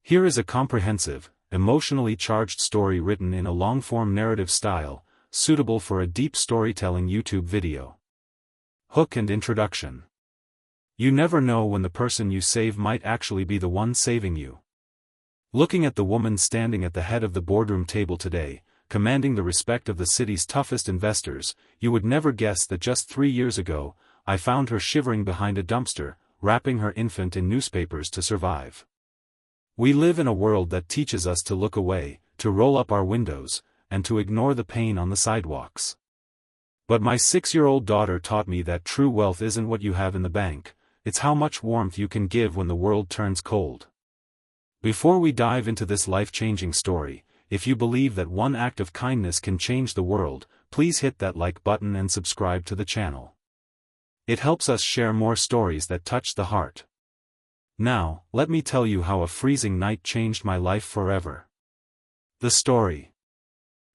Here is a comprehensive, emotionally charged story written in a long-form narrative style, suitable for a deep storytelling YouTube video. Hook and introduction. You never know when the person you save might actually be the one saving you. Looking at the woman standing at the head of the boardroom table today, commanding the respect of the city's toughest investors, you would never guess that just 3 years ago, I found her shivering behind a dumpster, wrapping her infant in newspapers to survive. We live in a world that teaches us to look away, to roll up our windows, and to ignore the pain on the sidewalks. But my 6-year-old daughter taught me that true wealth isn't what you have in the bank, it's how much warmth you can give when the world turns cold. Before we dive into this life-changing story, if you believe that one act of kindness can change the world, please hit that like button and subscribe to the channel. It helps us share more stories that touch the heart. Now, let me tell you how a freezing night changed my life forever. The story.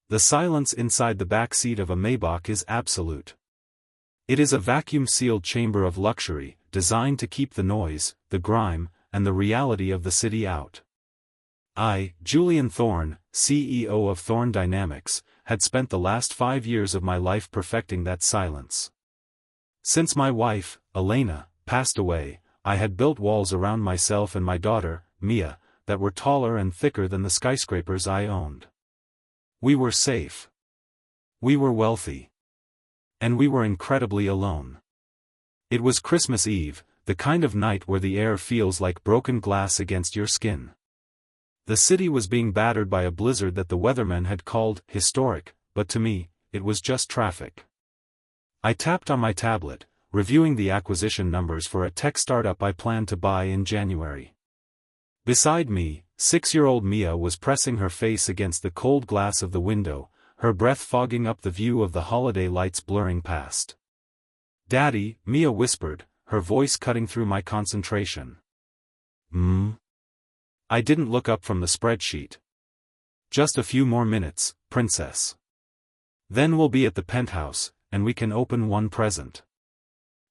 The silence inside the back seat of a Maybach is absolute. It is a vacuum-sealed chamber of luxury, designed to keep the noise, the grime, and the reality of the city out. I, Julian Thorne, CEO of Thorne Dynamics, had spent the last 5 years of my life perfecting that silence. Since my wife, Elena, passed away, I had built walls around myself and my daughter, Mia, that were taller and thicker than the skyscrapers I owned. We were safe. We were wealthy. And we were incredibly alone. It was Christmas Eve, the kind of night where the air feels like broken glass against your skin. The city was being battered by a blizzard that the weathermen had called historic, but to me, it was just traffic. I tapped on my tablet, reviewing the acquisition numbers for a tech startup I planned to buy in January. Beside me, 6-year-old Mia was pressing her face against the cold glass of the window, her breath fogging up the view of the holiday lights blurring past. "Daddy," Mia whispered, her voice cutting through my concentration. I didn't look up from the spreadsheet. "Just a few more minutes, princess. Then we'll be at the penthouse, and we can open one present."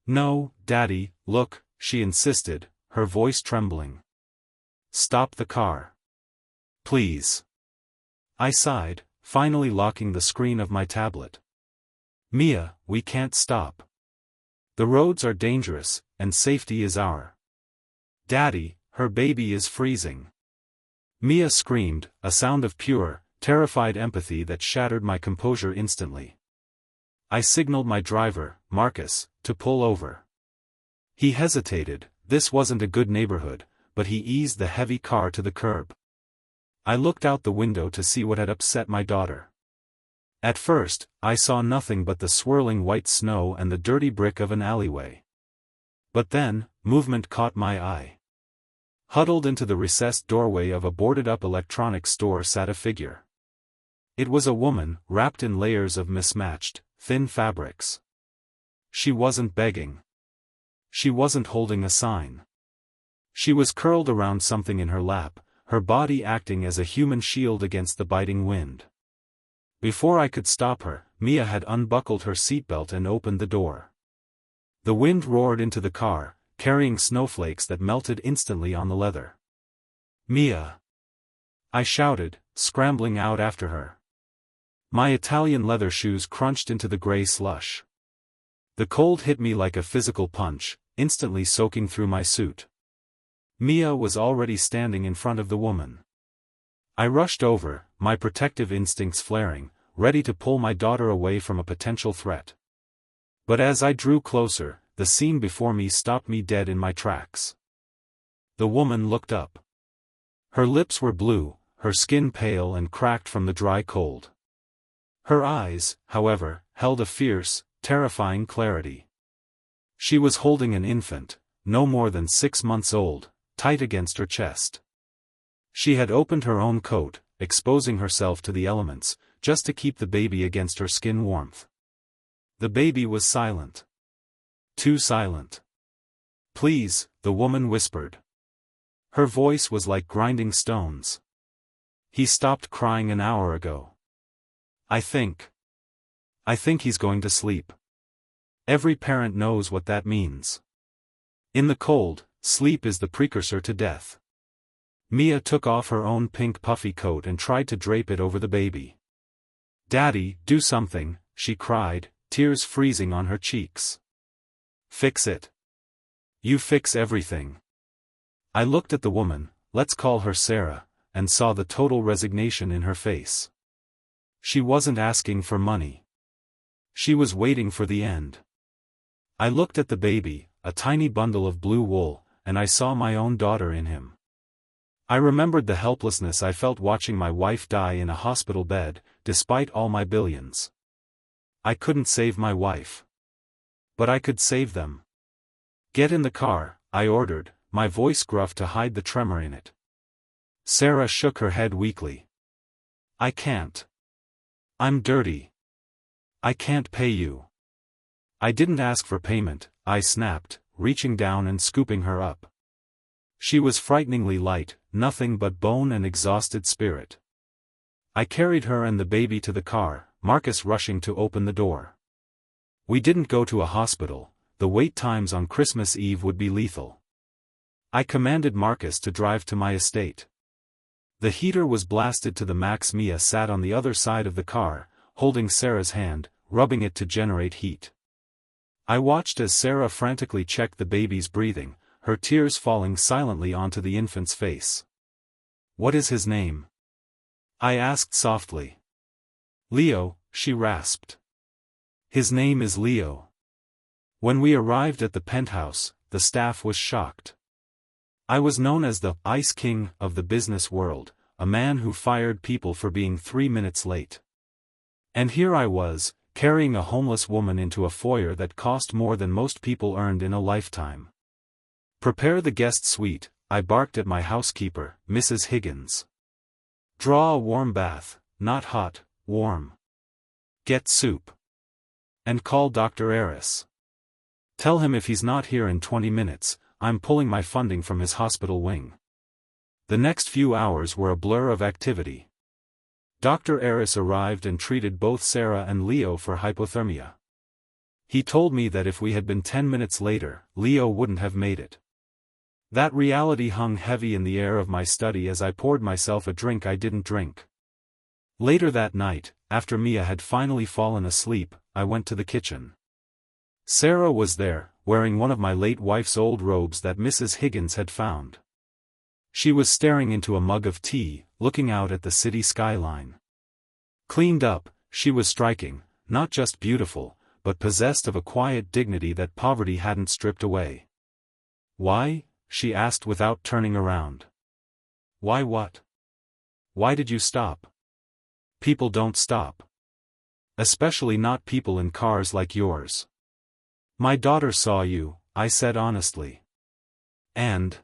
"No, Daddy, look," she insisted, her voice trembling. "Stop the car. Please." I sighed, finally locking the screen of my tablet. "Mia, we can't stop. The roads are dangerous, and safety is our." "Daddy, her baby is freezing." Mia screamed, a sound of pure, terrified empathy that shattered my composure instantly. I signaled my driver, Marcus, to pull over. He hesitated. This wasn't a good neighborhood, but he eased the heavy car to the curb. I looked out the window to see what had upset my daughter. At first, I saw nothing but the swirling white snow and the dirty brick of an alleyway. But then, movement caught my eye. Huddled into the recessed doorway of a boarded-up electronics store sat a figure. It was a woman, wrapped in layers of mismatched, thin fabrics. She wasn't begging. She wasn't holding a sign. She was curled around something in her lap, her body acting as a human shield against the biting wind. Before I could stop her, Mia had unbuckled her seatbelt and opened the door. The wind roared into the car, carrying snowflakes that melted instantly on the leather. "Mia!" I shouted, scrambling out after her. My Italian leather shoes crunched into the gray slush. The cold hit me like a physical punch, instantly soaking through my suit. Mia was already standing in front of the woman. I rushed over, my protective instincts flaring, ready to pull my daughter away from a potential threat. But as I drew closer, the scene before me stopped me dead in my tracks. The woman looked up. Her lips were blue, her skin pale and cracked from the dry cold. Her eyes, however, held a fierce, terrifying clarity. She was holding an infant, no more than 6 months old, tight against her chest. She had opened her own coat, exposing herself to the elements, just to keep the baby against her skin warmth. The baby was silent. Too silent. "Please," the woman whispered. Her voice was like grinding stones. "He stopped crying an hour ago. I think he's going to sleep." Every parent knows what that means. In the cold, sleep is the precursor to death. Mia took off her own pink puffy coat and tried to drape it over the baby. "Daddy, do something," she cried, tears freezing on her cheeks. "Fix it. You fix everything." I looked at the woman, let's call her Sarah, and saw the total resignation in her face. She wasn't asking for money. She was waiting for the end. I looked at the baby, a tiny bundle of blue wool, and I saw my own daughter in him. I remembered the helplessness I felt watching my wife die in a hospital bed, despite all my billions. I couldn't save my wife. But I could save them. "Get in the car," I ordered, my voice gruff to hide the tremor in it. Sarah shook her head weakly. "I can't. I'm dirty. I can't pay you." "I didn't ask for payment," I snapped, reaching down and scooping her up. She was frighteningly light, nothing but bone and exhausted spirit. I carried her and the baby to the car, Marcus rushing to open the door. We didn't go to a hospital, the wait times on Christmas Eve would be lethal. I commanded Marcus to drive to my estate. The heater was blasted to the max. Mia sat on the other side of the car, holding Sarah's hand, rubbing it to generate heat. I watched as Sarah frantically checked the baby's breathing, her tears falling silently onto the infant's face. "What is his name?" I asked softly. "Leo," she rasped. "His name is Leo." When we arrived at the penthouse, the staff was shocked. I was known as the Ice King of the business world, a man who fired people for being 3 minutes late. And here I was, carrying a homeless woman into a foyer that cost more than most people earned in a lifetime. "Prepare the guest suite," I barked at my housekeeper, Mrs. Higgins. "Draw a warm bath, not hot, warm. Get soup. And call Dr. Eris. Tell him if he's not here in 20 minutes, I'm pulling my funding from his hospital wing." The next few hours were a blur of activity. Dr. Eris arrived and treated both Sarah and Leo for hypothermia. He told me that if we had been 10 minutes later, Leo wouldn't have made it. That reality hung heavy in the air of my study as I poured myself a drink I didn't drink. Later that night, after Mia had finally fallen asleep, I went to the kitchen. Sarah was there, wearing one of my late wife's old robes that Mrs. Higgins had found. She was staring into a mug of tea, looking out at the city skyline. Cleaned up, she was striking, not just beautiful, but possessed of a quiet dignity that poverty hadn't stripped away. "Why?" she asked without turning around. "Why what? Why did you stop? People don't stop. Especially not people in cars like yours." "My daughter saw you," I said honestly. "And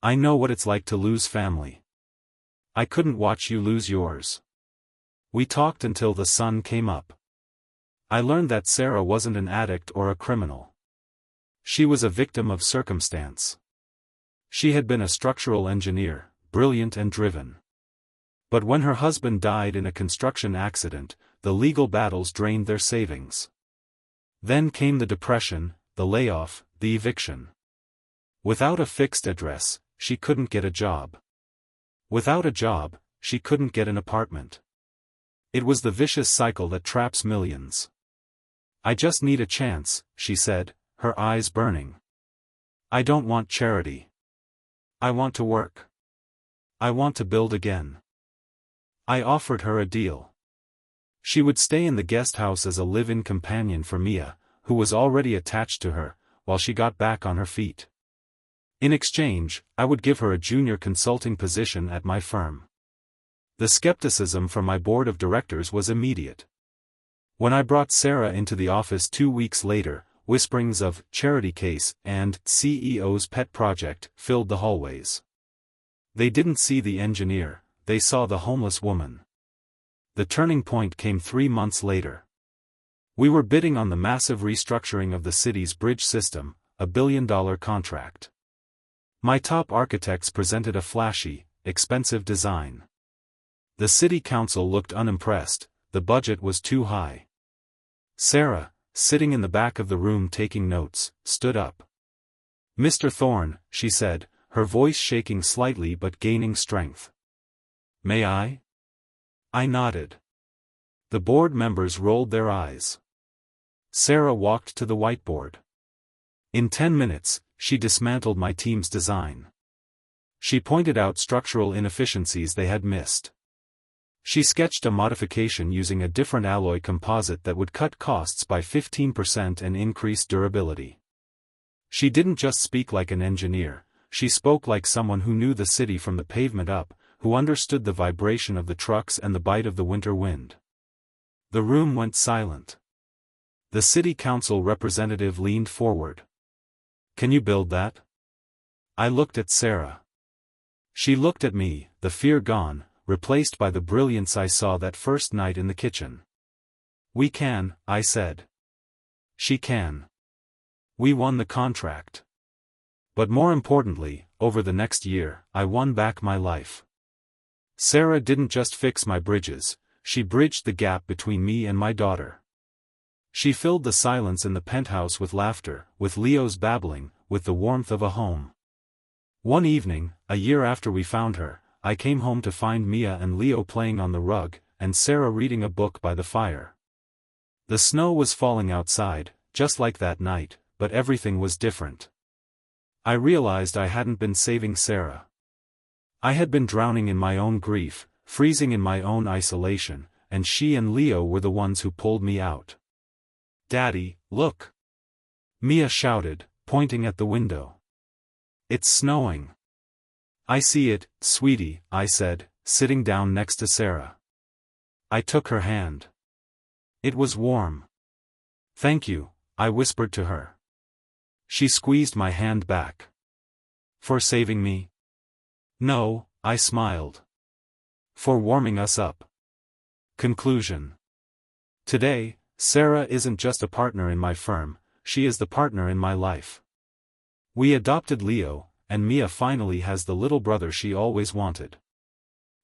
I know what it's like to lose family. I couldn't watch you lose yours." We talked until the sun came up. I learned that Sarah wasn't an addict or a criminal. She was a victim of circumstance. She had been a structural engineer, brilliant and driven. But when her husband died in a construction accident, the legal battles drained their savings. Then came the depression, the layoff, the eviction. Without a fixed address, she couldn't get a job. Without a job, she couldn't get an apartment. It was the vicious cycle that traps millions. "I just need a chance," she said, her eyes burning. "I don't want charity. I want to work. I want to build again." I offered her a deal. She would stay in the guest house as a live-in companion for Mia, who was already attached to her, while she got back on her feet. In exchange, I would give her a junior consulting position at my firm. The skepticism from my board of directors was immediate. When I brought Sarah into the office 2 weeks later, whisperings of "charity case" and "CEO's pet project" filled the hallways. They didn't see the engineer, they saw the homeless woman. The turning point came 3 months later. We were bidding on the massive restructuring of the city's bridge system, a $1 billion contract. My top architects presented a flashy, expensive design. The city council looked unimpressed, the budget was too high. Sarah, sitting in the back of the room taking notes, stood up. "Mr. Thorne," she said, her voice shaking slightly but gaining strength. May I? I nodded. The board members rolled their eyes. Sarah walked to the whiteboard. In 10 minutes, she dismantled my team's design. She pointed out structural inefficiencies they had missed. She sketched a modification using a different alloy composite that would cut costs by 15% and increase durability. She didn't just speak like an engineer, she spoke like someone who knew the city from the pavement up, who understood the vibration of the trucks and the bite of the winter wind. The room went silent. The city council representative leaned forward. Can you build that? I looked at Sarah. She looked at me, the fear gone, replaced by the brilliance I saw that first night in the kitchen. We can, I said. She can. We won the contract. But more importantly, over the next year, I won back my life. Sarah didn't just fix my bridges, she bridged the gap between me and my daughter. She filled the silence in the penthouse with laughter, with Leo's babbling, with the warmth of a home. One evening, a year after we found her, I came home to find Mia and Leo playing on the rug, and Sarah reading a book by the fire. The snow was falling outside, just like that night, but everything was different. I realized I hadn't been saving Sarah. I had been drowning in my own grief, freezing in my own isolation, and she and Leo were the ones who pulled me out. Daddy, look! Mia shouted, pointing at the window. It's snowing. I see it, sweetie, I said, sitting down next to Sarah. I took her hand. It was warm. Thank you, I whispered to her. She squeezed my hand back. For saving me? No, I smiled. For warming us up. Conclusion. Today, Sarah isn't just a partner in my firm, she is the partner in my life. We adopted Leo, and Mia finally has the little brother she always wanted.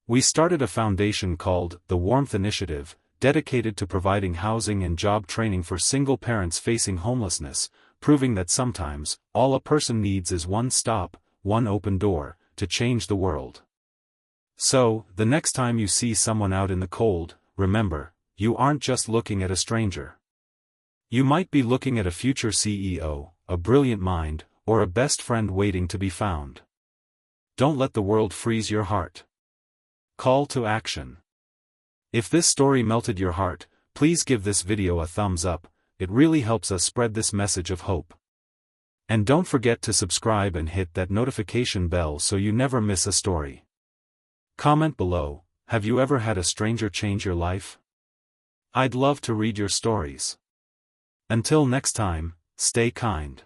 We started a foundation called the Warmth Initiative, dedicated to providing housing and job training for single parents facing homelessness, proving that sometimes, all a person needs is one stop, one open door, to change the world. So, the next time you see someone out in the cold, remember, you aren't just looking at a stranger. You might be looking at a future CEO, a brilliant mind, or a best friend waiting to be found. Don't let the world freeze your heart. Call to action. If this story melted your heart, please give this video a thumbs up, it really helps us spread this message of hope. And don't forget to subscribe and hit that notification bell so you never miss a story. Comment below, have you ever had a stranger change your life? I'd love to read your stories. Until next time, stay kind.